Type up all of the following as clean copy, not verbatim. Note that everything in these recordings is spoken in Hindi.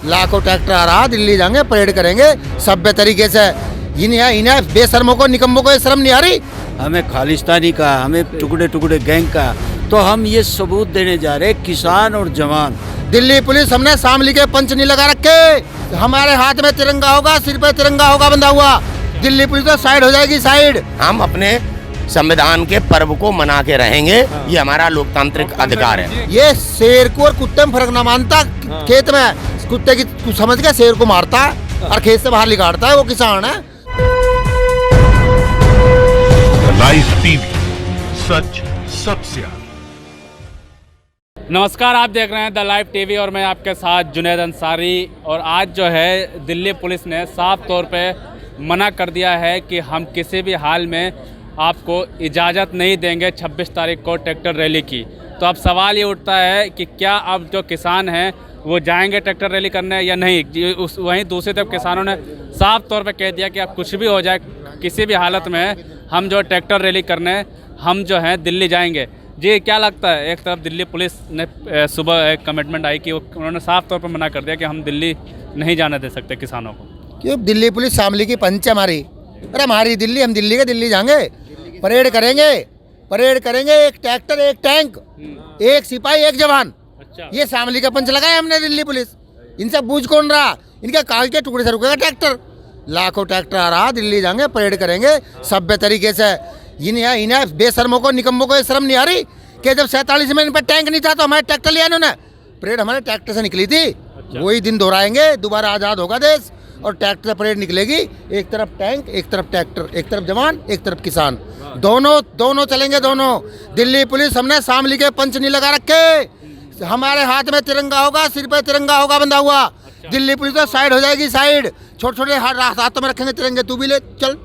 लाखों ट्रैक्टर आ रहा, दिल्ली जाएंगे, परेड करेंगे सभ्य तरीके से। इन्हें बेशर्मों को, निकम्मों को ये शर्म नहीं आ रही। हमें खालिस्तानी का, हमें टुकड़े टुकड़े गैंग का, तो हम ये सबूत देने जा रहे हैं, किसान और जवान। दिल्ली पुलिस हमने शामली के पंच नहीं लगा रखे, हमारे हाथ में तिरंगा होगा, सिर पे तिरंगा होगा बंधा हुआ। दिल्ली पुलिस तो साइड हो जाएगी, साइड। हम अपने संविधान के पर्व को मना के रहेंगे, ये हमारा लोकतांत्रिक अधिकार है। ये शेर को और कुत्ते में फर्क ना मानता। खेत में कुत्ते की तू समझ गया, शेर को मारता और खेत से बाहर निकालता है, वो किसान है। लाइव टीवी, सच सबसे आगे। नमस्कार, आप देख रहे हैं द लाइव टीवी और मैं आपके साथ जुनैद अंसारी। और आज जो है दिल्ली पुलिस ने साफ तौर पे मना कर दिया है कि हम किसी भी हाल में आपको इजाज़त नहीं देंगे 26 तारीख को ट्रैक्टर रैली की। तो अब सवाल ये उठता है कि क्या अब जो किसान हैं वो जाएंगे ट्रैक्टर रैली करने या नहीं। वहीं दूसरी तरफ किसानों ने साफ तौर पे कह दिया कि अब कुछ भी हो जाए, किसी भी हालत में हम जो ट्रैक्टर रैली करने हम जो हैं दिल्ली जाएंगे। जी, क्या लगता है? एक तरफ दिल्ली पुलिस ने सुबह एक कमिटमेंट आई कि उन्होंने साफ तौर पर मना कर दिया कि हम दिल्ली नहीं जाने दे सकते किसानों को। क्यों? दिल्ली पुलिस शामली की पंच है हमारी। अरे हमारी दिल्ली, हम दिल्ली के दिल्ली जाएंगे, परेड करेंगे, एक ट्रैक्टर, एक टैंक, एक सिपाही, एक जवान। अच्छा, ये शामली का पंच लगाया हमने दिल्ली पुलिस। इनसे पूछ कौन रहा? इनके कागज के टुकड़े से रुकेगा ट्रैक्टर। लाखों ट्रैक्टर आ रहा, दिल्ली जाएंगे, परेड करेंगे सभ्य तरीके से। इन्हें बेशर्मों को, निकम्मों को ये शर्म नहीं आ रही कि जब 47 में इन पर टैंक नहीं था तो हमारे ट्रैक्टर लिया इन्होंने। परेड हमारे ट्रैक्टर से निकली थी। अच्छा। वही दिन दोहराएंगे, दोबारा आज़ाद होगा देश और ट्रैक्टर से परेड निकलेगी। एक तरफ टैंक, एक तरफ ट्रैक्टर, एक तरफ जवान, एक तरफ किसान, दोनों चलेंगे, दोनों। दिल्ली पुलिस हमने शामली के पंच नहीं लगा रखे, हमारे हाथ में तिरंगा होगा, सिर पे तिरंगा होगा बंधा हुआ। दिल्ली पुलिस तो साइड हो जाएगी, साइड। छोटे छोटे हाथों में रखेंगे तिरंगे, तू भी ले चल,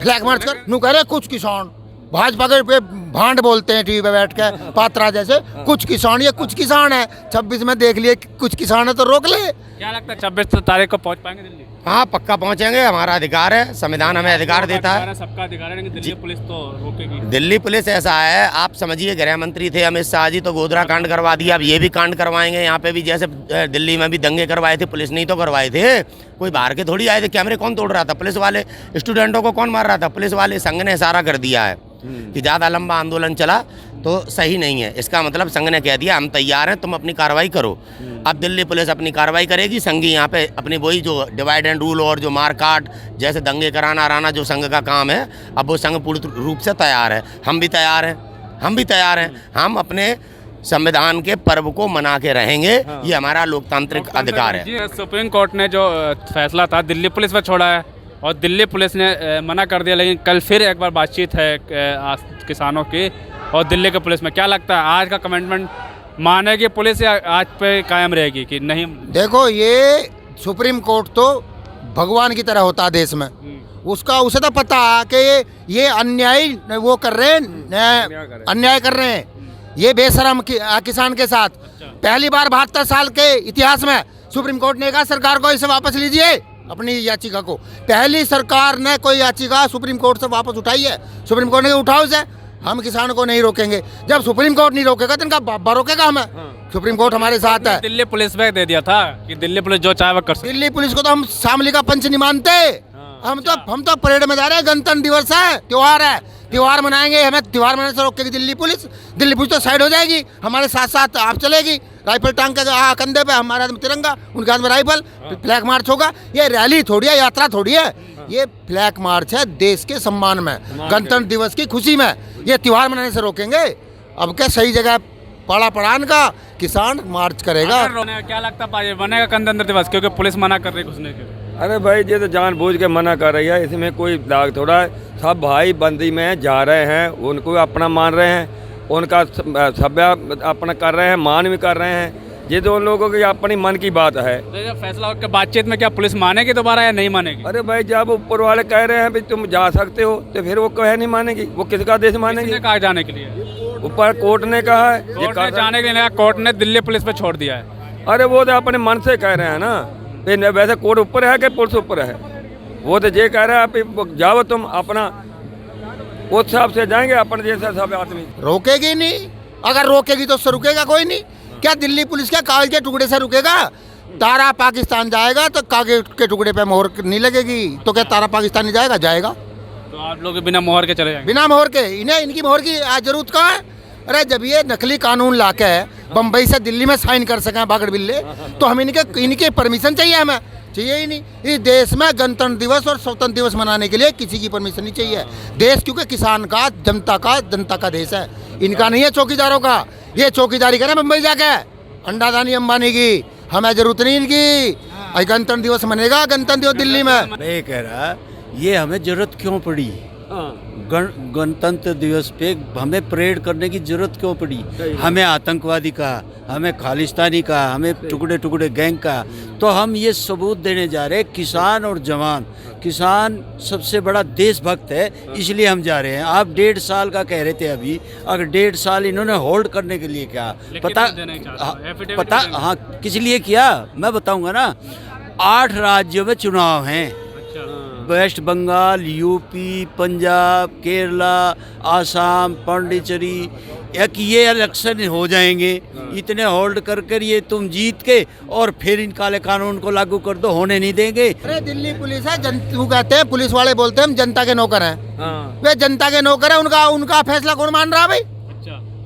फ्लैग मार्च कर। नू कह रहे कुछ किसान भाजपा के पे भांड बोलते हैं टीवी पे बैठ के, पात्रा जैसे। कुछ किसान, ये कुछ किसान है। 26 में देख लिए कुछ किसान है तो रोक ले। क्या लगता है 26 तारीख को पहुंच पाएंगे दिल्ली? हाँ, पक्का पहुंचेंगे, हमारा अधिकार है, संविधान हमें अधिकार देता है। सबका अधिकार है, लेकिन दिल्ली पुलिस तो रोकेगी। दिल्ली पुलिस ऐसा है, आप समझिए, गृह मंत्री थे अमित शाह जी, तो गोधरा कांड करवा दिया, अब ये भी कांड करवाएंगे। यहाँ पे भी जैसे दिल्ली में भी दंगे करवाए थे, पुलिस नहीं तो करवाए थे, कोई बाहर के थोड़ी आए थे। कैमरे कौन तोड़ रहा था? पुलिस वाले। स्टूडेंटों को कौन मार रहा था? पुलिस वाले। संघ ने इशारा कर दिया है कि ज़्यादा लंबा आंदोलन चला तो सही नहीं है। इसका मतलब संघ ने कह दिया हम तैयार हैं, तुम अपनी कार्रवाई करो। अब दिल्ली पुलिस अपनी कार्रवाई करेगी। संघी यहाँ पे अपनी वही जो डिवाइड एंड रूल और जो मारकाट जैसे दंगे कराना जो संघ का काम है, अब वो संघ पूर्ण रूप से तैयार है। हम भी तैयार हैं। हम अपने संविधान के पर्व को मना के रहेंगे, ये हमारा लोकतांत्रिक अधिकार है। सुप्रीम कोर्ट ने जो फैसला था दिल्ली पुलिस पर छोड़ा है और दिल्ली पुलिस ने मना कर दिया, लेकिन कल फिर एक बार बातचीत है किसानों की और दिल्ली के पुलिस में। क्या लगता है आज का कमिटमेंट मानेगी पुलिस या आज पे कायम रहेगी कि नहीं? देखो, ये सुप्रीम कोर्ट तो भगवान की तरह होता है देश में। उसे तो पता कि ये अन्याय वो कर रहे हैं, अन्याय कर रहे हैं ये बेशरम किसान के साथ। पहली बार 72 साल के इतिहास में सुप्रीम कोर्ट ने कहा सरकार को इसे वापस लीजिए, अपनी याचिका को। पहली सरकार ने कोई याचिका सुप्रीम कोर्ट से वापस उठाई है। सुप्रीम कोर्ट ने उठाओ इसे, हम किसानों को नहीं रोकेंगे। जब सुप्रीम कोर्ट नहीं रोकेगा तो इनका बाबा रोकेगा हमें। सुप्रीम कोर्ट हमारे साथ है। दिल्ली पुलिस में दे दिया था कि दिल्ली पुलिस जो चाहे वो कर सकती। दिल्ली पुलिस को तो हम शामली का पंच नहीं मानते। हम तो परेड में जा रहे हैं, गणतंत्र दिवस है, त्योहार है, त्योहार मनाएंगे। हमें त्योहार मनाने से रोकेगी दिल्ली पुलिस? दिल्ली पुलिस तो साइड हो जाएगी, हमारे साथ साथ आप चलेगी, राइफल टांग के कंधे पे, हमारे हाथ में तिरंगा, उनके हाथ में राइफल। फ्लैग मार्च होगा। ये रैली थोड़ी है, यात्रा थोड़ी है, ये फ्लैग मार्च है देश के सम्मान में, गणतंत्र दिवस की खुशी में। ये त्योहार मनाने से रोकेंगे? अब क्या सही जगह पड़ान का किसान मार्च करेगा। क्या लगता है बनेगा गणतंत्र दिवस? क्योंकि पुलिस मना कर रही है घुसने के। अरे भाई, ये तो जानबूझ के मना कर रही है, इसमें कोई दाग थोड़ा है। सब भाई बंदी में जा रहे हैं, उनको अपना मान रहे हैं, उनका सभ्य अपना कर रहे हैं, मान भी कर रहे हैं। ये तो उन लोगों की अपनी मन की बात है। तो फैसला होकर बातचीत में क्या पुलिस मानेगी दोबारा या नहीं मानेगी? अरे भाई, जब ऊपर वाले कह रहे हैं भाई तुम जा सकते हो, तो फिर वो कहे नहीं मानेगी? वो किसका देश मानेगी? कहा जाने के लिए ऊपर कोर्ट ने कहा है, कोर्ट ने जाने के लिए कोर्ट ने दिल्ली पुलिस पे छोड़ दिया है। अरे वो तो अपने मन से कह रहे हैं ना। वैसे कोर्ट ऊपर है कि पुलिस ऊपर है? वो तो ये कह रहा है जाओ तुम अपना, उस हिसाब से जाएंगे अपने जैसा सब आदमी। रोकेगी नहीं, अगर रोकेगी तो उससे रुकेगा कोई नहीं। क्या दिल्ली पुलिस के कागज के टुकड़े से रुकेगा? तारा पाकिस्तान जाएगा तो कागज के टुकड़े पे मोहर नहीं लगेगी, तो क्या तारा पाकिस्तान नहीं जाएगा? जाएगा। तो आप लोग बिना मोहर के चले जाएंगे? बिना मोहर के इन्हें इनकी मोहर की आज जरूरत कहाँ है? अरे जब ये नकली कानून लाके बम्बई से दिल्ली में साइन कर सकें बागड़ बिल्ले, तो हम इनके परमिशन चाहिए? हमें चाहिए ही नहीं। इस देश में गणतंत्र दिवस और स्वतंत्र दिवस मनाने के लिए किसी की परमिशन नहीं चाहिए। देश क्योंकि किसान का, जनता का देश है, इनका नहीं है चौकीदारों का। ये चौकीदारी करें मुंबई जाके अंडादानी अंबानी की, हमें जरूरत नहीं इनकी। गणतंत्र दिवस मनेगा गणतंत्र दिवस दिल्ली में। मैं ये कह रहा, ये हमें जरूरत क्यों पड़ी? गणतंत्र दिवस पे हमें परेड करने की जरूरत क्यों पड़ी? हमें आतंकवादी का, हमें खालिस्तानी का, हमें टुकड़े टुकड़े गैंग का। तो हम ये सबूत देने जा रहे हैं, किसान और जवान। किसान सबसे बड़ा देशभक्त है, इसलिए हम जा रहे हैं। आप 1.5 साल का कह रहे थे अभी, अगर 1.5 साल इन्होंने होल्ड करने के लिए क्या पता हाँ किस लिए किया मैं बताऊंगा ना। 8 राज्यों में चुनाव हैं, वेस्ट बंगाल, यूपी, पंजाब, केरला, आसाम, पांडिचेरी, एक ये इलेक्शन हो जाएंगे। इतने होल्ड कर कर ये तुम जीत के और फिर इन काले कानून को लागू कर दो, होने नहीं देंगे। अरे दिल्ली पुलिस है, वो कहते हैं पुलिस वाले बोलते हैं हम जनता के नौकर हैं। वे जनता के नौकर है, उनका फैसला कौन मान रहा है भाई?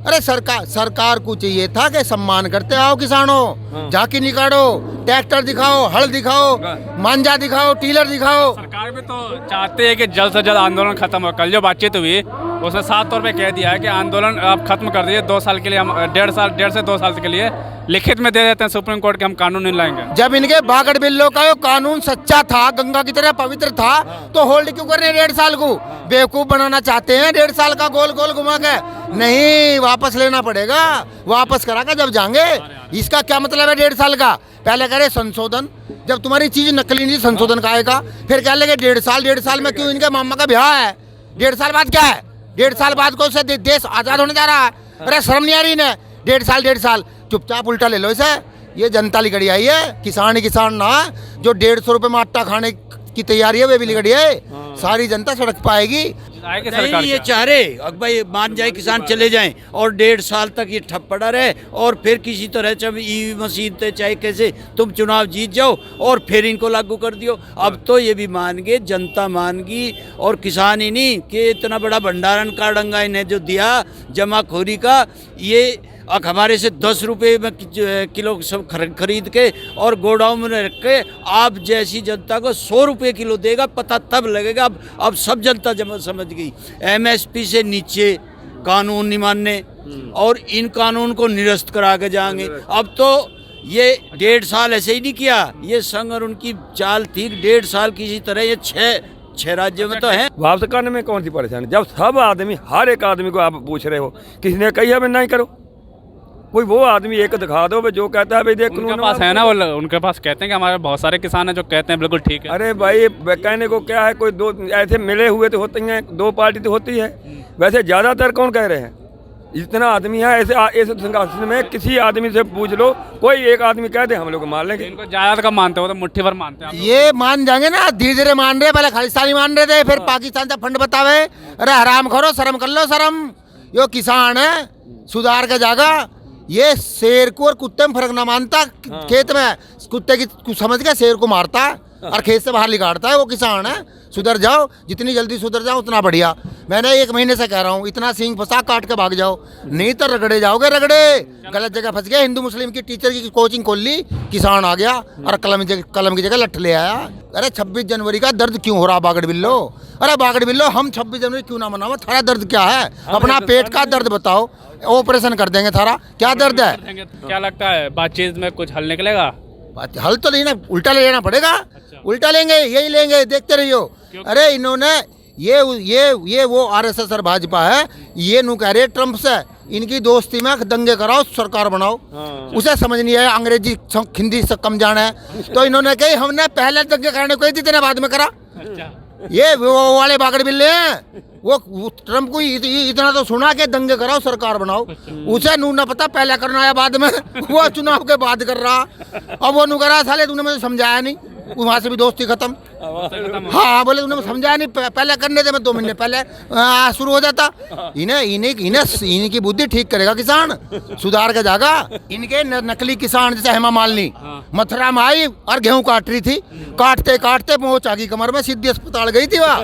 अरे सरकार को चाहिए था कि सम्मान करते आओ किसानों, झांकी निकालो, ट्रैक्टर दिखाओ, हल दिखाओ, मांझा दिखाओ, टीलर दिखाओ। सरकार भी तो चाहते हैं कि जल्द से जल्द आंदोलन खत्म हो। कल जो बातचीत हुई उसने साफ तौर पे कह दिया है कि आंदोलन आप खत्म कर दीजिए, 2 साल के लिए, हम 1.5 से 2 साल के लिए लिखित में दे देते हैं सुप्रीम कोर्ट के, हम कानून नहीं लाएंगे। जब इनके बागड़ बिल्लो का यो कानून सच्चा था, गंगा की तरह पवित्र था, तो होल्ड क्यों कर रहे हैं 1.5 साल को? बेवकूफ बनाना चाहते हैं 1.5 साल का गोल गोल घुमा के। नहीं, वापस लेना पड़ेगा, वापस करा कर जब जाएंगे। इसका क्या मतलब है 1.5 साल का? पहले कह रहे संशोधन, जब तुम्हारी चीज नकली नहीं संशोधन का आएगा, फिर कह लेंगे 1.5 साल में क्यों? इनके मामा का ब्याह है, 1.5 साल बाद क्या है? 1.5 साल बाद को से देश आजाद होने जा रहा है। अरे शर्म नहीं आ रही इन्हें? 1.5 साल चुपचाप उल्टा ले लो इसे। ये जनता लिगड़ी आई है, किसान ही किसान ना, जो 150 रुपए में आटा खाने की तैयारी है वे भी लिगड़ी है। सारी जनता सड़क पर आएगी। नहीं, ये चाह रहे अब भाई मान जाए किसान चले जाएं और 1.5 साल तक ये ठप पड़ा रहे, और फिर किसी तरह चाहे ईवी मशीन पे चाहे कैसे तुम चुनाव जीत जाओ और फिर इनको लागू कर दियो। अब तो ये भी मान गए, जनता मान गई, और किसान ही नहीं कि इतना बड़ा भंडारण का डंगा इन्हें जो दिया जमाखोरी का, ये हमारे से 10 रुपये में किलो सब खरीद के और गोडाउन में रख के आप जैसी जनता को 100 रुपये किलो देगा, पता तब लगेगा। अब सब जनता समझ गई। MSP से नीचे कानून नहीं मानने और इन कानून को निरस्त करा के जाएंगे। अब तो ये 1.5 साल ऐसे ही नहीं किया, ये संघ और उनकी चाल थी 1.5 साल किसी तरह ये 6 राज्यों में तो है। वापस करने में कौन सी परेशानी? जब सब आदमी, हर एक आदमी को आप पूछ रहे हो, किसी ने कही है नहीं करो? कोई वो आदमी एक दिखा दो जो कहता है भाई देख उनके पास है ना, वो उनके पास कहते हैं कि हमारे बहुत सारे किसान हैं जो कहते हैं बिल्कुल ठीक है। अरे भाई कहने को क्या है, कोई दो ऐसे मिले हुए तो होते हैं, 2 पार्टी तो होती है। वैसे ज़्यादातर कौन कह रहे हैं? जितना आदमी है ऐसे संघर्ष में किसी आदमी से पूछ लो, कोई एक आदमी कह दे हम लोग मार लेंगे। इनको ज़्यादा कब मानते हो तो मुट्ठी भर मानते हैं। ये मान जाएंगे ना, धीरे धीरे मान रहे। पहले खालिस्तानी मान रहे थे, फिर पाकिस्तान से फंड बतावे। अरे हराम करो, शर्म कर लो शर्म। यो किसान है, सुधार का जागा। ये शेर को और कुत्ते में फर्क ना मानता। खेत में कुत्ते की समझ के शेर को मारता और खेत से बाहर निकालता है। वो किसान है। सुधर जाओ, जितनी जल्दी सुधर जाओ उतना बढ़िया। मैंने 1 महीने से कह रहा हूँ, इतना सींग फंसा काट के भाग जाओ, नहीं तो रगड़े जाओगे, रगड़े। गलत जगह फंस गए। हिंदू मुस्लिम की टीचर की कोचिंग खोल ली, किसान आ गया और कलम की जगह लठ ले आया। अरे 26 जनवरी का दर्द क्यों हो रहा बागड़ बिल्लो? अरे बागड़ बिल्लो, हम 26 जनवरी क्यों ना मनाओ? थारा दर्द क्या है? अपना पेट का दर्द बताओ, ऑपरेशन कर देंगे। थारा क्या दर्द है? क्या लगता है बातचीत में कुछ हल निकलेगा? हल तो नहीं ना, उल्टा ले लेना पड़ेगा। उल्टा लेंगे, यही लेंगे, देखते रहियो। अरे इन्होंने ये वो RSS और भाजपा है, ये नु कह रहे ट्रम्प से इनकी दोस्ती में दंगे कराओ, सरकार बनाओ। उसे समझ नहीं आया, अंग्रेजी हिंदी से कम जाना है, तो इन्होंने कही हमने पहले दंगे कराने को इतने बाद में करा। ये वो वाले बागड़ बिल्ले हैं। वो ट्रम्प को इतना तो सुना के दंगे कराओ, सरकार बनाओ। उसे नू ना पता पहले करना है बाद में। वो चुनाव के बाद कर रहा। अब वो नू करा, साले तूने मुझे समझाया नहीं। वहाँ से भी दोस्ती खत्म। हाँ बोले उन्होंने समझा नहीं, पहले करने दे, मैं 2 महीने पहले शुरू हो जाता। इनकी बुद्धि ठीक करेगा किसान, सुधार के जाएगा। इनके नकली किसान जैसे हेमा मालिनी मथुरा में आई और गेहूं काट रही थी, काटते काटते मोच आ गई कमर में, सीधी अस्पताल गई थी वहाँ।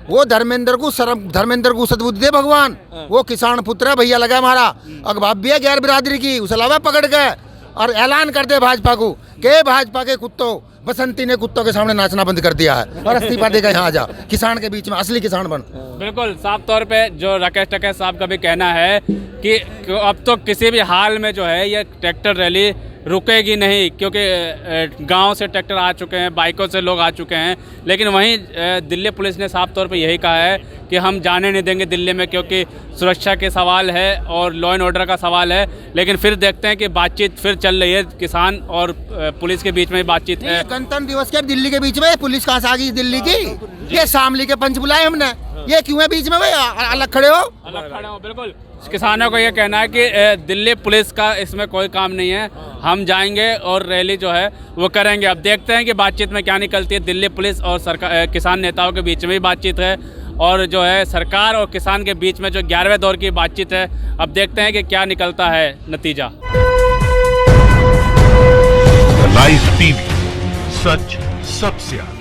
वो धर्मेंद्र को सद्बुद्धि दे भगवान, वो किसान पुत्र है, भैया लगा हमारा, अगबाब भी है गैर बिरादरी की, उसे अलावा पकड़ गए और ऐलान कर दे भाजपा को कि भाजपा के कुत्तों, बसंती ने कुत्तों के सामने नाचना बंद कर दिया है और इस्तीफा देकर यहाँ आ जा, किसान के बीच में असली किसान बन। बिल्कुल साफ तौर पे जो राकेश टकैत साहब का भी कहना है कि अब तो किसी भी हाल में जो है ये ट्रैक्टर रैली रुकेगी नहीं, क्योंकि गांव से ट्रैक्टर आ चुके हैं, बाइकों से लोग आ चुके हैं। लेकिन वहीं दिल्ली पुलिस ने साफ तौर पे यही कहा है कि हम जाने नहीं देंगे दिल्ली में, क्योंकि सुरक्षा के सवाल है और लॉ एंड ऑर्डर का सवाल है। लेकिन फिर देखते हैं कि बातचीत फिर चल रही है, किसान और पुलिस के बीच में बातचीत है। गणतंत्र दिवस के दिल्ली के बीच में पुलिस कहाँ से आ गई दिल्ली की? ये शामली के पंच बुलाए हमने, ये क्यों है बीच में भाई? अलग खड़े हो, अलग खड़े हो। बिल्कुल किसानों को ये कहना है कि दिल्ली पुलिस का इसमें कोई काम नहीं है, हम जाएंगे और रैली जो है वो करेंगे। अब देखते हैं कि बातचीत में क्या निकलती है। दिल्ली पुलिस और सरकार किसान नेताओं के बीच में ही बातचीत है और जो है सरकार और किसान के बीच में जो 11वें दौर की बातचीत है, अब देखते हैं कि क्या निकलता है नतीजा। लाइव टीवी, सच सबसे आगे।